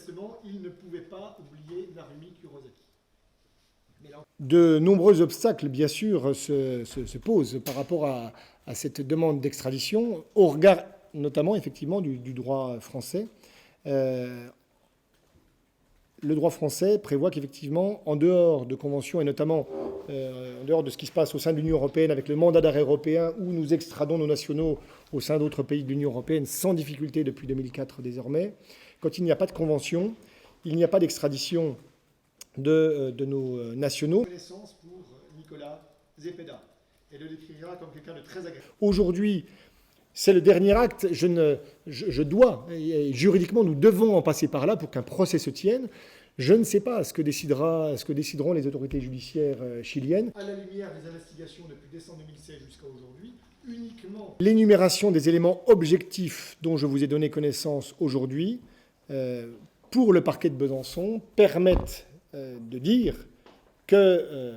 manifestement, il ne pouvait pas oublier Narumi Kurosaki. De nombreux obstacles, bien sûr, se posent par rapport à cette demande d'extradition, au regard notamment, effectivement, du droit français. Le droit français prévoit qu'effectivement, en dehors de conventions, et notamment en dehors de ce qui se passe au sein de l'Union européenne, avec le mandat d'arrêt européen, où nous extradons nos nationaux au sein d'autres pays de l'Union européenne sans difficulté depuis 2004 désormais, quand il n'y a pas de convention, il n'y a pas d'extradition de nos nationaux. Connaissance pour Nicolas Zepeda. Et le décrira comme quelqu'un de très agréable. Aujourd'hui, c'est le dernier acte. Je dois, et juridiquement, nous devons en passer par là pour qu'un procès se tienne. Je ne sais pas ce que décideront les autorités judiciaires chiliennes. À la lumière des investigations depuis décembre 2016 jusqu'à aujourd'hui, uniquement l'énumération des éléments objectifs dont je vous ai donné connaissance aujourd'hui, pour le parquet de Besançon, permettent de dire que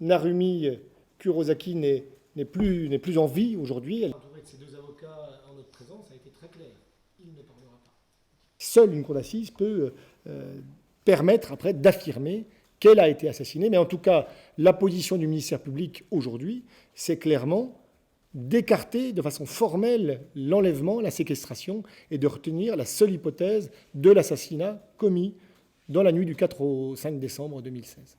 Narumi Kurosaki n'est plus en vie aujourd'hui. entouré de ces deux avocats en notre présence a été très clair. Il ne parlera pas. Seule une cour d'assises peut permettre après d'affirmer qu'elle a été assassinée. Mais en tout cas, la position du ministère public aujourd'hui, c'est clairement d'écarter de façon formelle l'enlèvement, la séquestration, et de retenir la seule hypothèse de l'assassinat commis dans la nuit du 4 au 5 décembre 2016.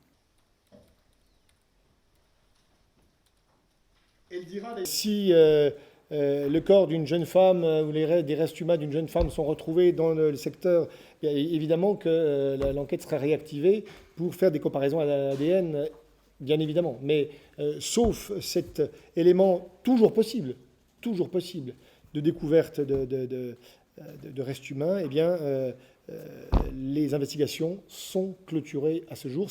Elle dira Si le corps d'une jeune femme ou des restes humains d'une jeune femme sont retrouvés dans le secteur, bien évidemment que l'enquête sera réactivée pour faire des comparaisons à l'ADN, bien évidemment. Mais sauf cet élément toujours possible de découverte de restes humains, eh bien, les investigations sont clôturées à ce jour.